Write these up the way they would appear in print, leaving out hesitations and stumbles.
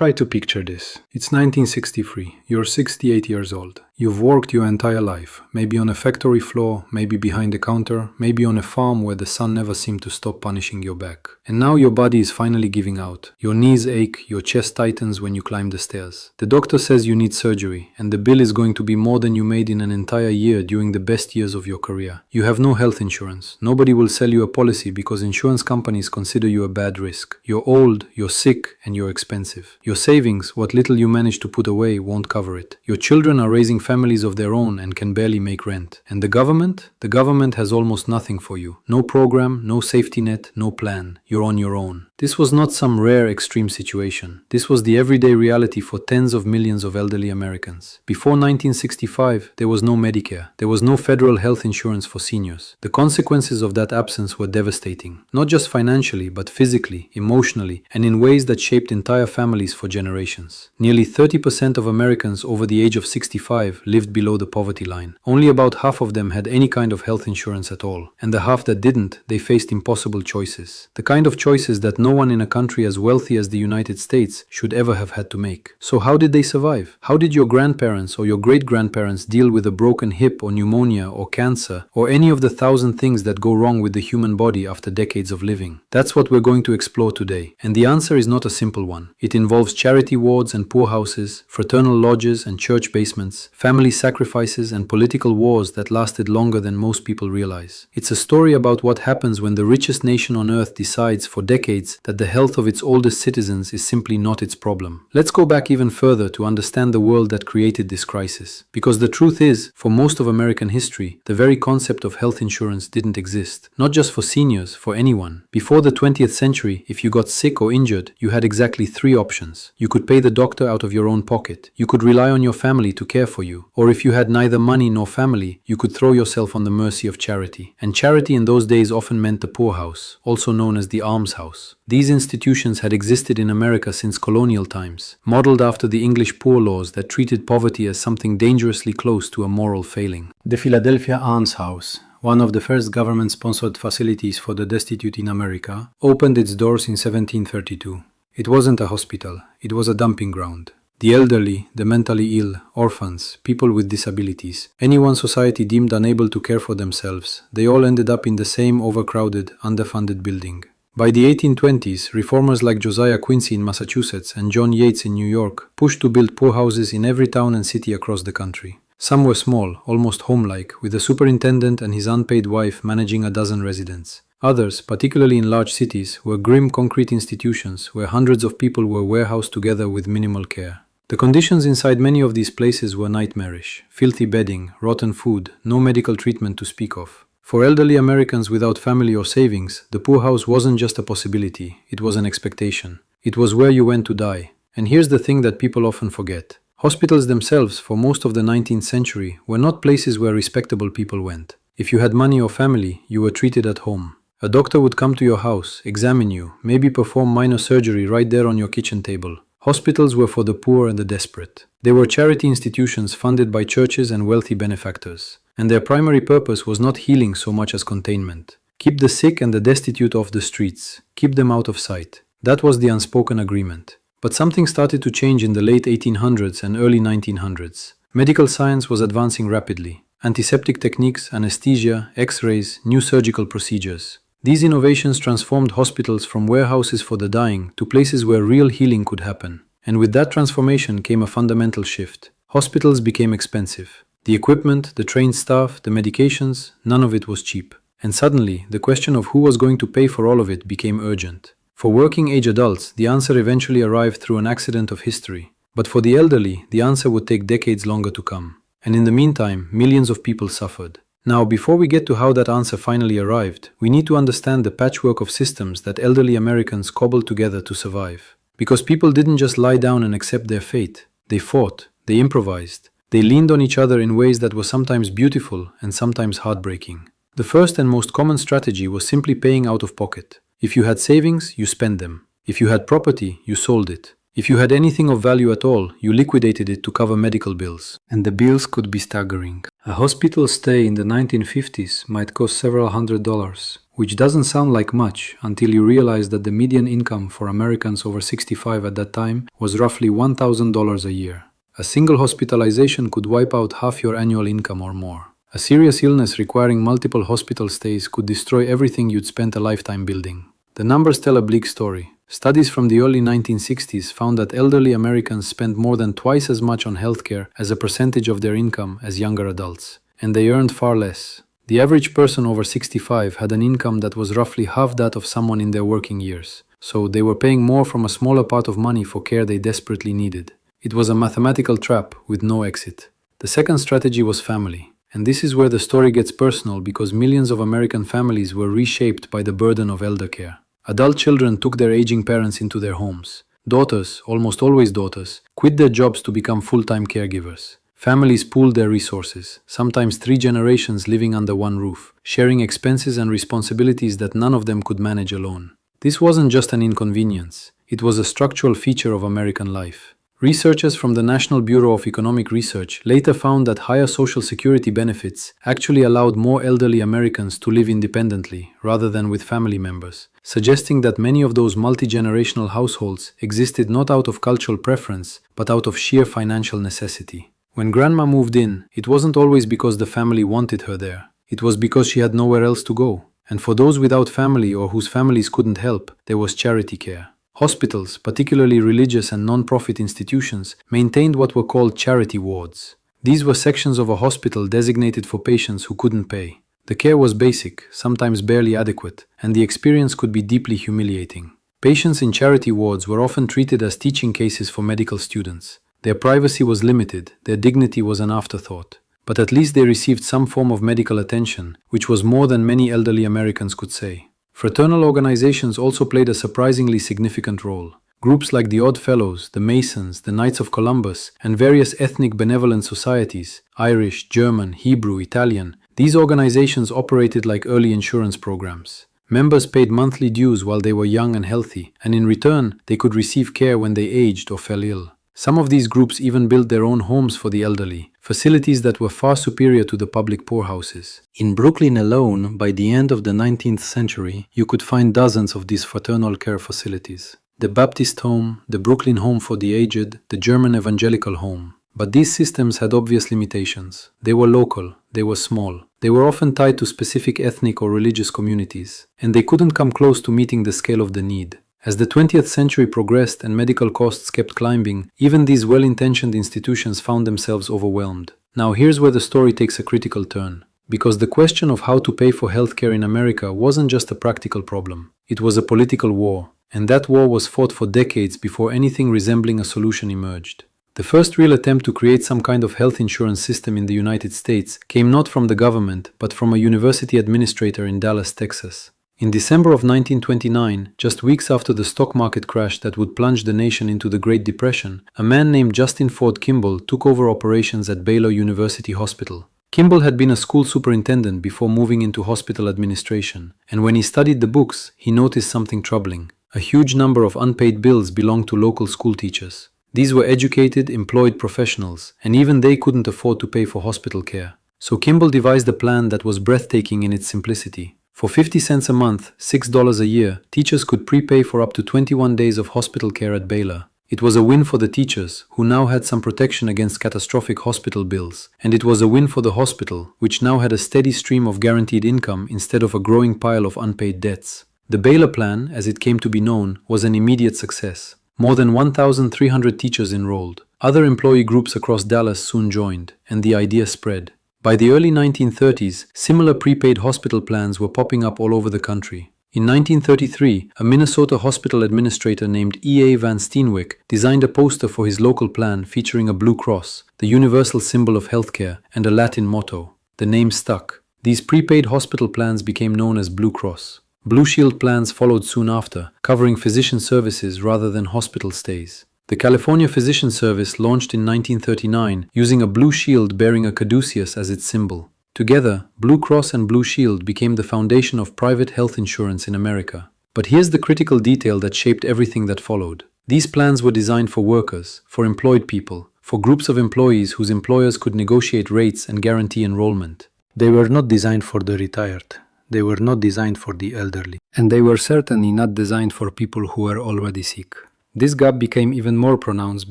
Try to picture this. It's 1963. You're 68 years old. You've worked your entire life, maybe on a factory floor, maybe behind a counter, maybe on a farm where the sun never seemed to stop punishing your back. And now your body is finally giving out. Your knees ache, your chest tightens when you climb the stairs. The doctor says you need surgery, and the bill is going to be more than you made in an entire year during the best years of your career. You have no health insurance. Nobody will sell you a policy because insurance companies consider you a bad risk. You're old, you're sick, and you're expensive. Your savings, what little you manage to put away, won't cover it. Your children are raising families of their own and can barely make rent. And the government? The government has almost nothing for you. No program, no safety net, no plan. You're on your own. This was not some rare extreme situation. This was the everyday reality for tens of millions of elderly Americans. Before 1965, there was no Medicare. There was no federal health insurance for seniors. The consequences of that absence were devastating, not just financially, but physically, emotionally, and in ways that shaped entire families for generations. Nearly 30% of Americans over the age of 65 lived below the poverty line. Only about half of them had any kind of health insurance at all. And the half that didn't, they faced impossible choices. The kind of choices that no one in a country as wealthy as the United States should ever have had to make. So how did they survive? How did your grandparents or your great-grandparents deal with a broken hip or pneumonia or cancer or any of the 1,000 things that go wrong with the human body after decades of living? That's what we're going to explore today. And the answer is not a simple one. It involves charity wards and poorhouses, fraternal lodges and church basements, family sacrifices and political wars that lasted longer than most people realize. It's a story about what happens when the richest nation on earth decides for decades that the health of its oldest citizens is simply not its problem. Let's go back even further to understand the world that created this crisis. Because the truth is, for most of American history, the very concept of health insurance didn't exist. Not just for seniors, for anyone. Before the 20th century, if you got sick or injured, you had exactly three options. You could pay the doctor out of your own pocket. You could rely on your family to care for you. Or if you had neither money nor family, you could throw yourself on the mercy of charity. And charity in those days often meant the poorhouse, also known as the almshouse. These institutions had existed in America since colonial times, modeled after the English poor laws that treated poverty as something dangerously close to a moral failing. The Philadelphia Almshouse, one of the first government-sponsored facilities for the destitute in America, opened its doors in 1732. It wasn't a hospital, it was a dumping ground. The elderly, the mentally ill, orphans, people with disabilities, anyone society deemed unable to care for themselves, they all ended up in the same overcrowded, underfunded building. By the 1820s, reformers like Josiah Quincy in Massachusetts and John Yates in New York pushed to build poorhouses in every town and city across the country. Some were small, almost home-like, with a superintendent and his unpaid wife managing a dozen residents. Others, particularly in large cities, were grim concrete institutions where hundreds of people were warehoused together with minimal care. The conditions inside many of these places were nightmarish: filthy bedding, rotten food, no medical treatment to speak of. For elderly Americans without family or savings, the poorhouse wasn't just a possibility, it was an expectation. It was where you went to die. And here's the thing that people often forget. Hospitals themselves, for most of the 19th century, were not places where respectable people went. If you had money or family, you were treated at home. A doctor would come to your house, examine you, maybe perform minor surgery right there on your kitchen table. Hospitals were for the poor and the desperate. They were charity institutions funded by churches and wealthy benefactors. And their primary purpose was not healing so much as containment. Keep the sick and the destitute off the streets. Keep them out of sight. That was the unspoken agreement. But something started to change in the late 1800s and early 1900s. Medical science was advancing rapidly. Antiseptic techniques, anesthesia, X-rays, new surgical procedures. These innovations transformed hospitals from warehouses for the dying to places where real healing could happen. And with that transformation came a fundamental shift. Hospitals became expensive. The equipment, the trained staff, the medications, none of it was cheap. And suddenly, the question of who was going to pay for all of it became urgent. For working-age adults, the answer eventually arrived through an accident of history. But for the elderly, the answer would take decades longer to come. And in the meantime, millions of people suffered. Now, before we get to how that answer finally arrived, we need to understand the patchwork of systems that elderly Americans cobbled together to survive. Because people didn't just lie down and accept their fate. They fought, they improvised, they leaned on each other in ways that were sometimes beautiful and sometimes heartbreaking. The first and most common strategy was simply paying out of pocket. If you had savings, you spent them. If you had property, you sold it. If you had anything of value at all, you liquidated it to cover medical bills. And the bills could be staggering. A hospital stay in the 1950s might cost several $100s. which doesn't sound like much until you realize that the median income for Americans over 65 at that time was roughly $1,000 a year. A single hospitalization could wipe out half your annual income or more. A serious illness requiring multiple hospital stays could destroy everything you'd spent a lifetime building. The numbers tell a bleak story. Studies from the early 1960s found that elderly Americans spent more than twice as much on healthcare as a percentage of their income as younger adults, and they earned far less. The average person over 65 had an income that was roughly half that of someone in their working years, so they were paying more from a smaller pot of money for care they desperately needed. It was a mathematical trap with no exit. The second strategy was family, and this is where the story gets personal because millions of American families were reshaped by the burden of elder care. Adult children took their aging parents into their homes. Daughters, almost always daughters, quit their jobs to become full-time caregivers. Families pooled their resources, sometimes 3 generations living under one roof, sharing expenses and responsibilities that none of them could manage alone. This wasn't just an inconvenience, it was a structural feature of American life. Researchers from the National Bureau of Economic Research later found that higher Social Security benefits actually allowed more elderly Americans to live independently rather than with family members, suggesting that many of those multi-generational households existed not out of cultural preference, but out of sheer financial necessity. When Grandma moved in, it wasn't always because the family wanted her there. It was because she had nowhere else to go. And for those without family or whose families couldn't help, there was charity care. Hospitals, particularly religious and non-profit institutions, maintained what were called charity wards. These were sections of a hospital designated for patients who couldn't pay. The care was basic, sometimes barely adequate, and the experience could be deeply humiliating. Patients in charity wards were often treated as teaching cases for medical students. Their privacy was limited, their dignity was an afterthought. But at least they received some form of medical attention, which was more than many elderly Americans could say. Fraternal organizations also played a surprisingly significant role. Groups like the Odd Fellows, the Masons, the Knights of Columbus, and various ethnic benevolent societies, Irish, German, Hebrew, Italian, these organizations operated like early insurance programs. Members paid monthly dues while they were young and healthy, and in return, they could receive care when they aged or fell ill. Some of these groups even built their own homes for the elderly, facilities that were far superior to the public poorhouses. In Brooklyn alone, by the end of the 19th century, you could find dozens of these fraternal care facilities. The Baptist Home, the Brooklyn Home for the Aged, the German Evangelical Home. But these systems had obvious limitations. They were local, they were small, they were often tied to specific ethnic or religious communities, and they couldn't come close to meeting the scale of the need. As the 20th century progressed and medical costs kept climbing, even these well-intentioned institutions found themselves overwhelmed. Now here's where the story takes a critical turn. Because the question of how to pay for healthcare in America wasn't just a practical problem. It was a political war, and that war was fought for decades before anything resembling a solution emerged. The first real attempt to create some kind of health insurance system in the United States came not from the government, but from a university administrator in Dallas, Texas. In December of 1929, just weeks after the stock market crash that would plunge the nation into the Great Depression, a man named Justin Ford Kimball took over operations at Baylor University Hospital. Kimball had been a school superintendent before moving into hospital administration, and when he studied the books, he noticed something troubling. A huge number of unpaid bills belonged to local school teachers. These were educated, employed professionals, and even they couldn't afford to pay for hospital care. So Kimball devised a plan that was breathtaking in its simplicity. For 50 cents a month, $6 a year, teachers could prepay for up to 21 days of hospital care at Baylor. It was a win for the teachers, who now had some protection against catastrophic hospital bills, and it was a win for the hospital, which now had a steady stream of guaranteed income instead of a growing pile of unpaid debts. The Baylor Plan, as it came to be known, was an immediate success. More than 1,300 teachers enrolled. Other employee groups across Dallas soon joined, and the idea spread. By the early 1930s, similar prepaid hospital plans were popping up all over the country. In 1933, a Minnesota hospital administrator named E.A. Van Steenwyck designed a poster for his local plan featuring a blue cross, the universal symbol of healthcare, and a Latin motto. The name stuck. These prepaid hospital plans became known as Blue Cross. Blue Shield plans followed soon after, covering physician services rather than hospital stays. The California Physician Service launched in 1939 using a blue shield bearing a caduceus as its symbol. Together, Blue Cross and Blue Shield became the foundation of private health insurance in America. But here's the critical detail that shaped everything that followed. These plans were designed for workers, for employed people, for groups of employees whose employers could negotiate rates and guarantee enrollment. They were not designed for the retired. They were not designed for the elderly. And they were certainly not designed for people who were already sick. This gap became even more pronounced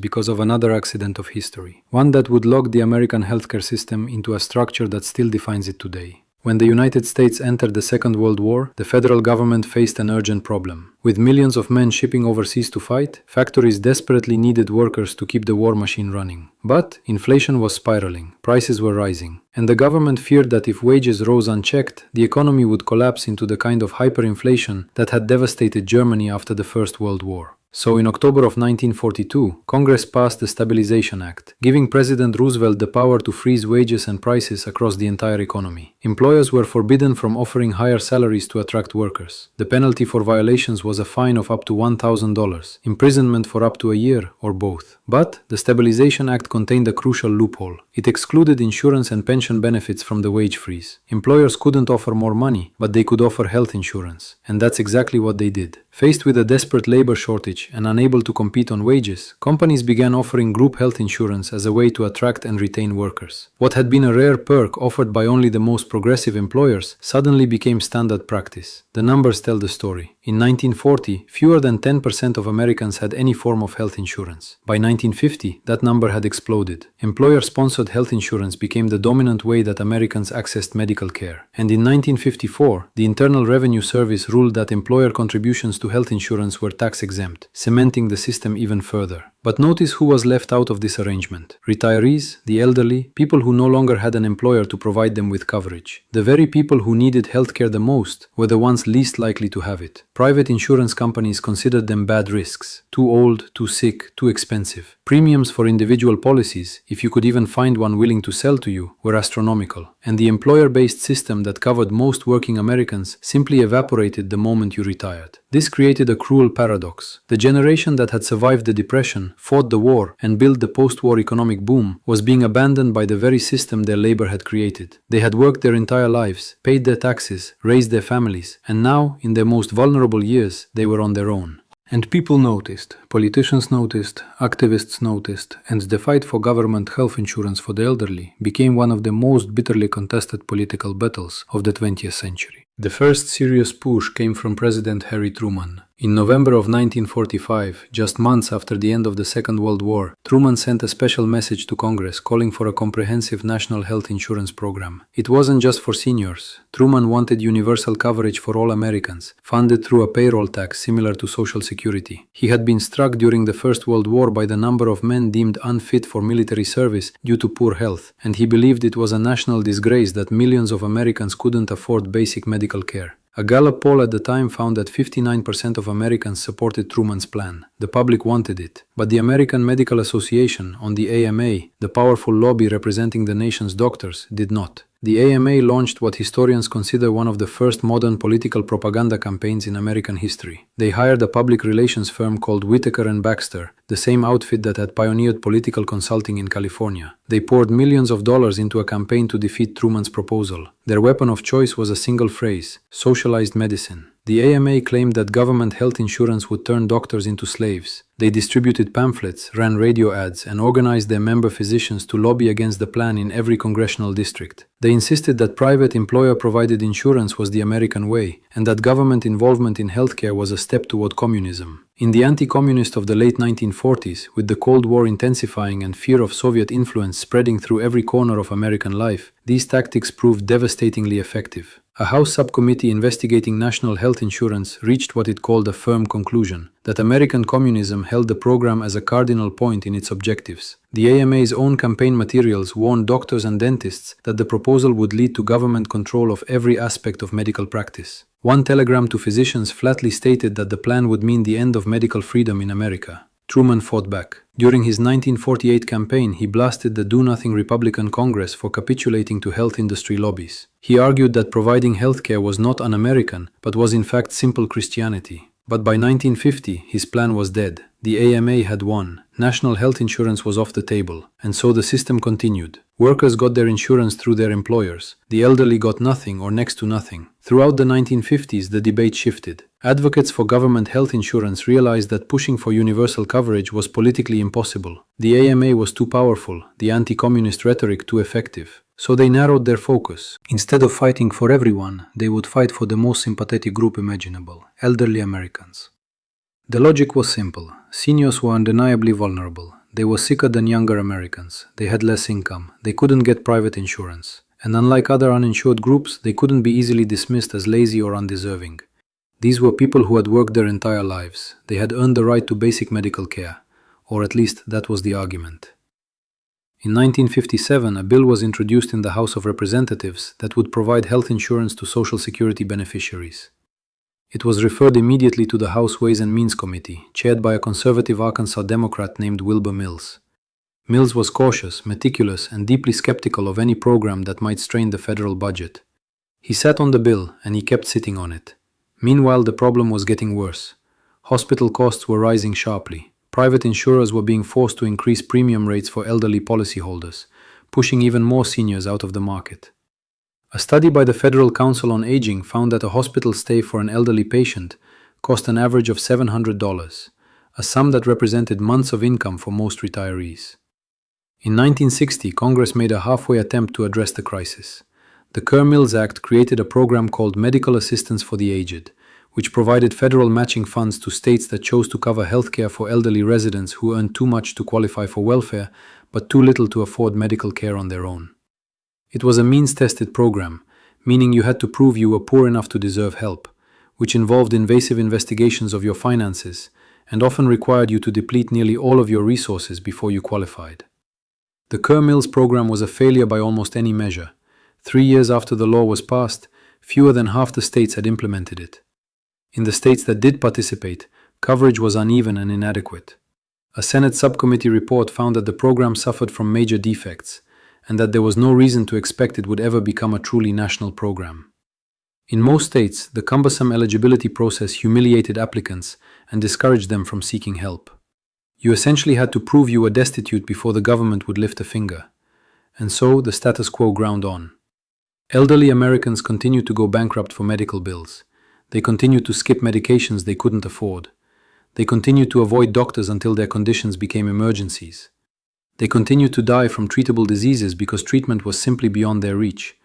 because of another accident of history, one that would lock the American healthcare system into a structure that still defines it today. When the United States entered the Second World War, the federal government faced an urgent problem. With millions of men shipping overseas to fight, factories desperately needed workers to keep the war machine running. But inflation was spiraling, prices were rising, and the government feared that if wages rose unchecked, the economy would collapse into the kind of hyperinflation that had devastated Germany after the First World War. So in October of 1942, Congress passed the Stabilization Act, giving President Roosevelt the power to freeze wages and prices across the entire economy. Employers were forbidden from offering higher salaries to attract workers. The penalty for violations was a fine of up to $1,000, imprisonment for up to a year, or both. But the Stabilization Act contained a crucial loophole. It excluded insurance and pension benefits from the wage freeze. Employers couldn't offer more money, but they could offer health insurance. And that's exactly what they did. Faced with a desperate labor shortage and unable to compete on wages, companies began offering group health insurance as a way to attract and retain workers. What had been a rare perk offered by only the most progressive employers suddenly became standard practice. The numbers tell the story. In 1940, fewer than 10% of Americans had any form of health insurance. By 1950, that number had exploded. Employer-sponsored health insurance became the dominant way that Americans accessed medical care. And in 1954, the Internal Revenue Service ruled that employer contributions to health insurance were tax-exempt, cementing the system even further. But notice who was left out of this arrangement. Retirees, the elderly, people who no longer had an employer to provide them with coverage. The very people who needed healthcare the most were the ones least likely to have it. Private insurance companies considered them bad risks. Too old, too sick, too expensive. Premiums for individual policies, if you could even find one willing to sell to you, were astronomical. And the employer-based system that covered most working Americans simply evaporated the moment you retired. This created a cruel paradox. The generation that had survived the Depression, fought the war, and built the post-war economic boom was being abandoned by the very system their labor had created. They had worked their entire lives, paid their taxes, raised their families, and now, in their most vulnerable years, they were on their own. And people noticed, politicians noticed, activists noticed, and the fight for government health insurance for the elderly became one of the most bitterly contested political battles of the 20th century. The first serious push came from President Harry Truman. In November of 1945, just months after the end of the Second World War, Truman sent a special message to Congress calling for a comprehensive national health insurance program. It wasn't just for seniors. Truman wanted universal coverage for all Americans, funded through a payroll tax similar to Social Security. He had been struck during the First World War by the number of men deemed unfit for military service due to poor health, and he believed it was a national disgrace that millions of Americans couldn't afford basic medical care. A Gallup poll at the time found that 59% of Americans supported Truman's plan. The public wanted it. But the American Medical Association, on the AMA, the powerful lobby representing the nation's doctors, did not. The AMA launched what historians consider one of the first modern political propaganda campaigns in American history. They hired a public relations firm called Whitaker and Baxter, the same outfit that had pioneered political consulting in California. They poured millions of dollars into a campaign to defeat Truman's proposal. Their weapon of choice was a single phrase: socialized medicine. The AMA claimed that government health insurance would turn doctors into slaves. They distributed pamphlets, ran radio ads, and organized their member physicians to lobby against the plan in every congressional district. They insisted that private employer-provided insurance was the American way, and that government involvement in healthcare was a step toward communism. In the anti-communist of the late 1940s, with the Cold War intensifying and fear of Soviet influence spreading through every corner of American life, these tactics proved devastatingly effective. A House subcommittee investigating national health insurance reached what it called a firm conclusion, that American communism held the program as a cardinal point in its objectives. The AMA's own campaign materials warned doctors and dentists that the proposal would lead to government control of every aspect of medical practice. One telegram to physicians flatly stated that the plan would mean the end of medical freedom in America. Truman fought back. During his 1948 campaign, he blasted the Do-Nothing Republican Congress for capitulating to health industry lobbies. He argued that providing healthcare was not un-American, but was in fact simple Christianity. But by 1950, his plan was dead. The AMA had won. National health insurance was off the table, and so the system continued. Workers got their insurance through their employers. The elderly got nothing or next to nothing. Throughout the 1950s, the debate shifted. Advocates for government health insurance realized that pushing for universal coverage was politically impossible. The AMA was too powerful, the anti-communist rhetoric too effective. So they narrowed their focus. Instead of fighting for everyone, they would fight for the most sympathetic group imaginable, elderly Americans. The logic was simple. Seniors were undeniably vulnerable. They were sicker than younger Americans. They had less income. They couldn't get private insurance. And unlike other uninsured groups, they couldn't be easily dismissed as lazy or undeserving. These were people who had worked their entire lives. They had earned the right to basic medical care, or at least that was the argument. In 1957, a bill was introduced in the House of Representatives that would provide health insurance to Social Security beneficiaries. It was referred immediately to the House Ways and Means Committee, chaired by a conservative Arkansas Democrat named Wilbur Mills. Mills was cautious, meticulous, and deeply skeptical of any program that might strain the federal budget. He sat on the bill, and he kept sitting on it. Meanwhile, the problem was getting worse. Hospital costs were rising sharply. Private insurers were being forced to increase premium rates for elderly policyholders, pushing even more seniors out of the market. A study by the Federal Council on Aging found that a hospital stay for an elderly patient cost an average of $700, a sum that represented months of income for most retirees. In 1960, Congress made a halfway attempt to address the crisis. The Kerr-Mills Act created a program called Medical Assistance for the Aged, which provided federal matching funds to states that chose to cover health care for elderly residents who earned too much to qualify for welfare, but too little to afford medical care on their own. It was a means-tested program, meaning you had to prove you were poor enough to deserve help, which involved invasive investigations of your finances, and often required you to deplete nearly all of your resources before you qualified. The Kerr-Mills program was a failure by almost any measure. 3 years after the law was passed, fewer than half the states had implemented it. In the states that did participate, coverage was uneven and inadequate. A Senate subcommittee report found that the program suffered from major defects, and that there was no reason to expect it would ever become a truly national program. In most states, the cumbersome eligibility process humiliated applicants and discouraged them from seeking help. You essentially had to prove you were destitute before the government would lift a finger, and so the status quo ground on. Elderly Americans continued to go bankrupt for medical bills. They continued to skip medications they couldn't afford. They continued to avoid doctors until their conditions became emergencies. They continued to die from treatable diseases because treatment was simply beyond their reach.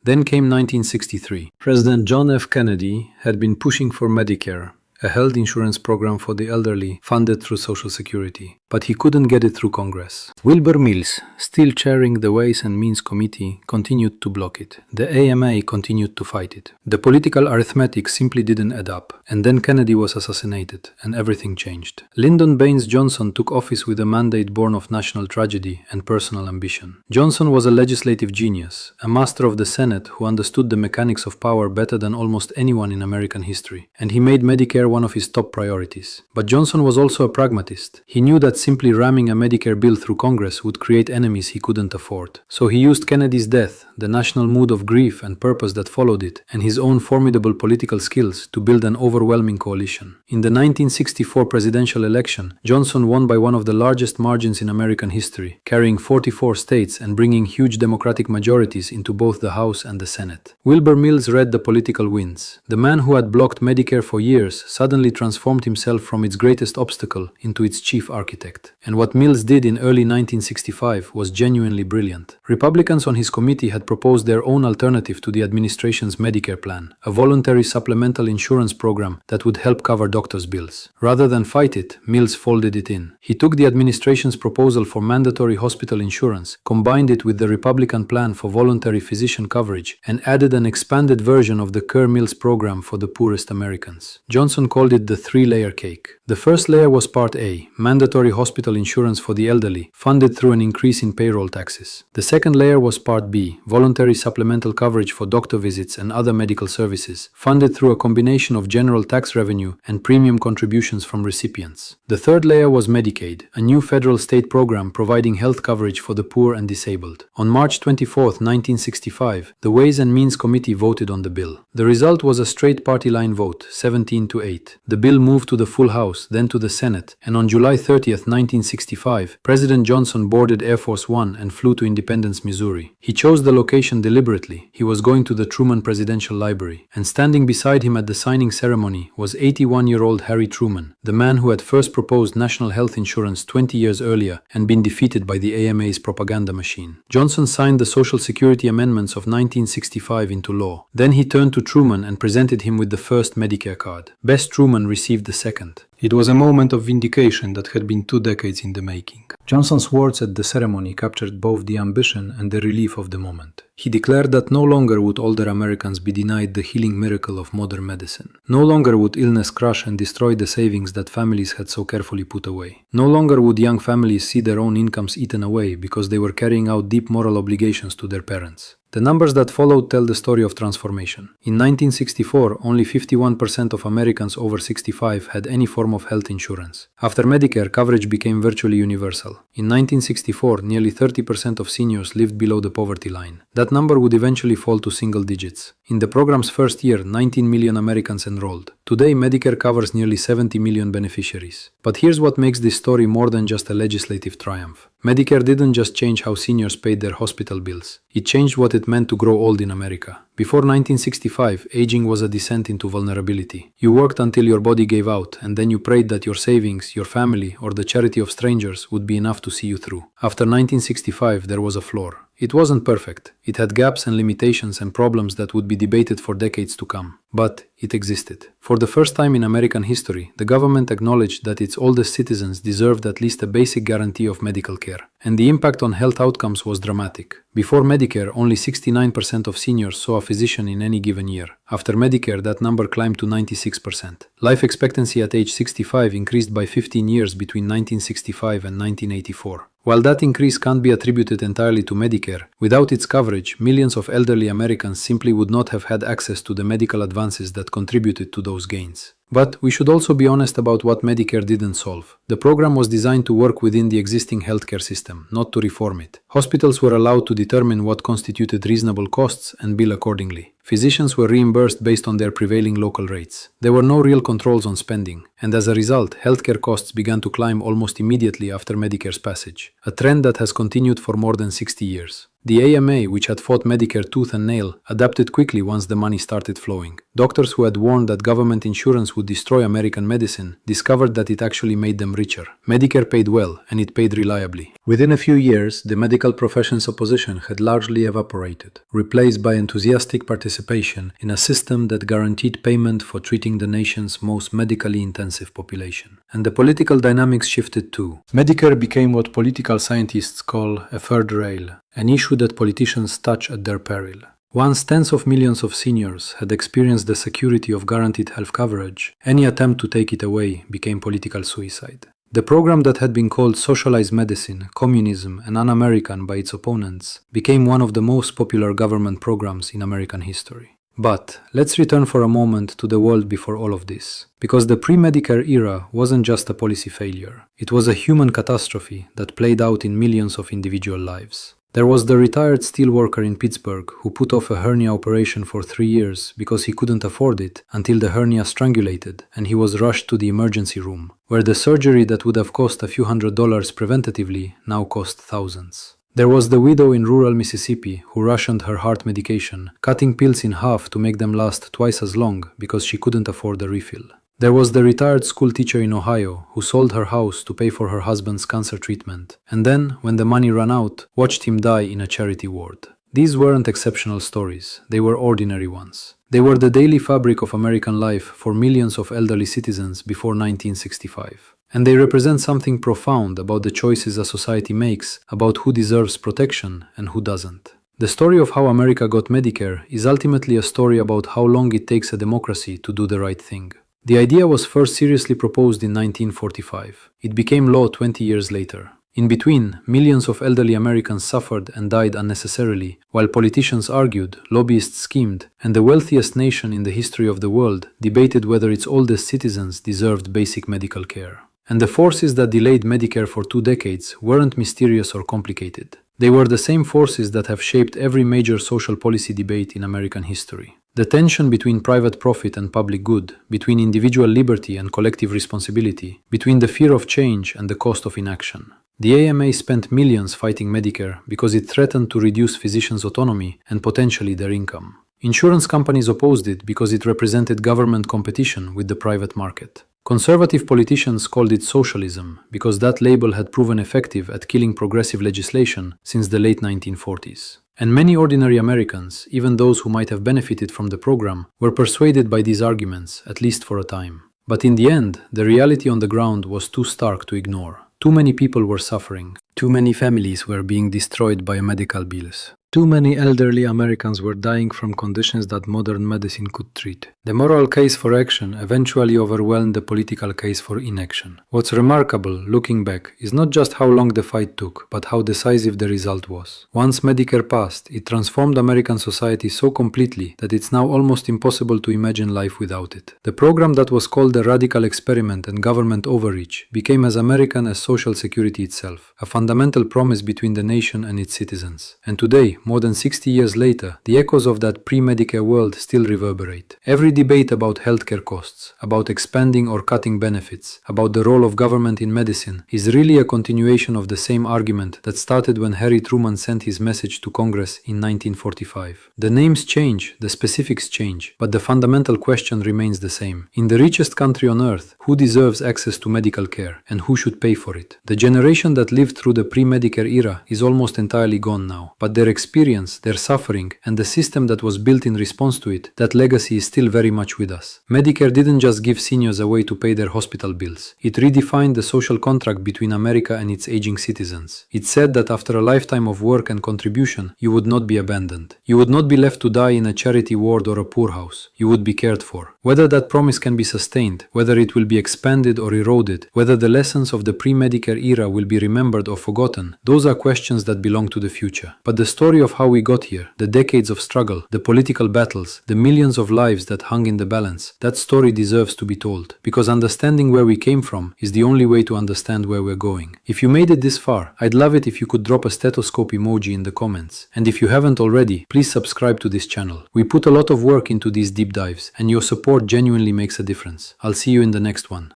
Then came 1963. President John F. Kennedy had been pushing for Medicare, a health insurance program for the elderly funded through Social Security, but he couldn't get it through Congress. Wilbur Mills, still chairing the Ways and Means Committee, continued to block it. The AMA continued to fight it. The political arithmetic simply didn't add up, and then Kennedy was assassinated, and everything changed. Lyndon Baines Johnson took office with a mandate born of national tragedy and personal ambition. Johnson was a legislative genius, a master of the Senate who understood the mechanics of power better than almost anyone in American history, and he made Medicare one of his top priorities. But Johnson was also a pragmatist. He knew that simply ramming a Medicare bill through Congress would create enemies he couldn't afford. So he used Kennedy's death, the national mood of grief and purpose that followed it, and his own formidable political skills to build an overwhelming coalition. In the 1964 presidential election, Johnson won by one of the largest margins in American history, carrying 44 states and bringing huge Democratic majorities into both the House and the Senate. Wilbur Mills read the political winds. The man who had blocked Medicare for years suddenly transformed himself from its greatest obstacle into its chief architect. And what Mills did in early 1965 was genuinely brilliant. Republicans on his committee had proposed their own alternative to the administration's Medicare plan, a voluntary supplemental insurance program that would help cover doctors' bills. Rather than fight it, Mills folded it in. He took the administration's proposal for mandatory hospital insurance, combined it with the Republican plan for voluntary physician coverage, and added an expanded version of the Kerr-Mills program for the poorest Americans. Johnson called it the three-layer cake. The first layer was Part A, mandatory hospital insurance for the elderly, funded through an increase in payroll taxes. The second layer was Part B, voluntary supplemental coverage for doctor visits and other medical services, funded through a combination of general tax revenue and premium contributions from recipients. The third layer was Medicaid, a new federal state program providing health coverage for the poor and disabled. On March 24, 1965, the Ways and Means Committee voted on the bill. The result was a straight party line vote, 17-8. The bill moved to the full House, then to the Senate, and on July 30, 1965, President Johnson boarded Air Force One and flew to Independence, Missouri. He chose the location deliberately. He was going to the Truman Presidential Library, and standing beside him at the signing ceremony was 81-year-old Harry Truman, the man who had first proposed national health insurance 20 years earlier and been defeated by the AMA's propaganda machine. Johnson signed the Social Security Amendments of 1965 into law. Then he turned to Truman and presented him with the first Medicare card. Best Truman received the second. It was a moment of vindication that had been 2 decades in the making. Johnson's words at the ceremony captured both the ambition and the relief of the moment. He declared that no longer would older Americans be denied the healing miracle of modern medicine. No longer would illness crush and destroy the savings that families had so carefully put away. No longer would young families see their own incomes eaten away because they were carrying out deep moral obligations to their parents. The numbers that followed tell the story of transformation. In 1964, only 51% of Americans over 65 had any form of health insurance. After Medicare, coverage became virtually universal. In 1964, nearly 30% of seniors lived below the poverty line. That number would eventually fall to single digits. In the program's first year, 19 million Americans enrolled. Today, Medicare covers nearly 70 million beneficiaries. But here's what makes this story more than just a legislative triumph. Medicare didn't just change how seniors paid their hospital bills. It changed what it meant to grow old in America. Before 1965, aging was a descent into vulnerability. You worked until your body gave out, and then you prayed that your savings, your family, or the charity of strangers would be enough to see you through. After 1965, there was a floor. It wasn't perfect. It had gaps and limitations and problems that would be debated for decades to come. But it existed. For the first time in American history, the government acknowledged that its oldest citizens deserved at least a basic guarantee of medical care. And the impact on health outcomes was dramatic. Before Medicare, only 69% of seniors saw a physician in any given year. After Medicare, that number climbed to 96%. Life expectancy at age 65 increased by 15 years between 1965 and 1984. While that increase can't be attributed entirely to Medicare, without its coverage, millions of elderly Americans simply would not have had access to the medical advances that contributed to those gains. But we should also be honest about what Medicare didn't solve. The program was designed to work within the existing healthcare system, not to reform it. Hospitals were allowed to determine what constituted reasonable costs and bill accordingly. Physicians were reimbursed based on their prevailing local rates. There were no real controls on spending, and as a result, healthcare costs began to climb almost immediately after Medicare's passage, a trend that has continued for more than 60 years. The AMA, which had fought Medicare tooth and nail, adapted quickly once the money started flowing. Doctors who had warned that government insurance would destroy American medicine discovered that it actually made them richer. Medicare paid well, and it paid reliably. Within a few years, the medical profession's opposition had largely evaporated, replaced by enthusiastic participation in a system that guaranteed payment for treating the nation's most medically intensive population. And the political dynamics shifted too. Medicare became what political scientists call a third rail, an issue that politicians touch at their peril. Once tens of millions of seniors had experienced the security of guaranteed health coverage, any attempt to take it away became political suicide. The program that had been called socialized medicine, communism, and un-American by its opponents became one of the most popular government programs in American history. But let's return for a moment to the world before all of this. Because the pre-Medicare era wasn't just a policy failure. It was a human catastrophe that played out in millions of individual lives. There was the retired steelworker in Pittsburgh who put off a hernia operation for 3 years because he couldn't afford it until the hernia strangulated and he was rushed to the emergency room, where the surgery that would have cost a few $100s preventatively now cost thousands. There was the widow in rural Mississippi who rationed her heart medication, cutting pills in half to make them last twice as long because she couldn't afford a refill. There was the retired school teacher in Ohio who sold her house to pay for her husband's cancer treatment, and then, when the money ran out, watched him die in a charity ward. These weren't exceptional stories, they were ordinary ones. They were the daily fabric of American life for millions of elderly citizens before 1965. And they represent something profound about the choices a society makes about who deserves protection and who doesn't. The story of how America got Medicare is ultimately a story about how long it takes a democracy to do the right thing. The idea was first seriously proposed in 1945. It became law 20 years later. In between, millions of elderly Americans suffered and died unnecessarily, while politicians argued, lobbyists schemed, and the wealthiest nation in the history of the world debated whether its oldest citizens deserved basic medical care. And the forces that delayed Medicare for 2 decades weren't mysterious or complicated. They were the same forces that have shaped every major social policy debate in American history. The tension between private profit and public good, between individual liberty and collective responsibility, between the fear of change and the cost of inaction. The AMA spent millions fighting Medicare because it threatened to reduce physicians' autonomy and potentially their income. Insurance companies opposed it because it represented government competition with the private market. Conservative politicians called it socialism because that label had proven effective at killing progressive legislation since the late 1940s. And many ordinary Americans, even those who might have benefited from the program, were persuaded by these arguments, at least for a time. But in the end, the reality on the ground was too stark to ignore. Too many people were suffering. Too many families were being destroyed by medical bills. Too many elderly Americans were dying from conditions that modern medicine could treat. The moral case for action eventually overwhelmed the political case for inaction. What's remarkable, looking back, is not just how long the fight took, but how decisive the result was. Once Medicare passed, it transformed American society so completely that it's now almost impossible to imagine life without it. The program that was called the radical experiment and government overreach became as American as Social Security itself, a fundamental promise between the nation and its citizens. And today, more than 60 years later, the echoes of that pre-Medicare world still reverberate. Every debate about healthcare costs, about expanding or cutting benefits, about the role of government in medicine, is really a continuation of the same argument that started when Harry Truman sent his message to Congress in 1945. The names change, the specifics change, but the fundamental question remains the same. In the richest country on earth, who deserves access to medical care, and who should pay for it? The generation that lived through the pre-Medicare era is almost entirely gone now, but their experience, their suffering, and the system that was built in response to it, that legacy is still very much with us. Medicare didn't just give seniors a way to pay their hospital bills. It redefined the social contract between America and its aging citizens. It said that after a lifetime of work and contribution, you would not be abandoned. You would not be left to die in a charity ward or a poorhouse. You would be cared for. Whether that promise can be sustained, whether it will be expanded or eroded, whether the lessons of the pre-Medicare era will be remembered or forgotten, those are questions that belong to the future. But the story of how we got here, the decades of struggle, the political battles, the millions of lives that hung in the balance, that story deserves to be told. Because understanding where we came from is the only way to understand where we're going. If you made it this far, I'd love it if you could drop a stethoscope emoji in the comments. And if you haven't already, please subscribe to this channel. We put a lot of work into these deep dives, and your support genuinely makes a difference. I'll see you in the next one.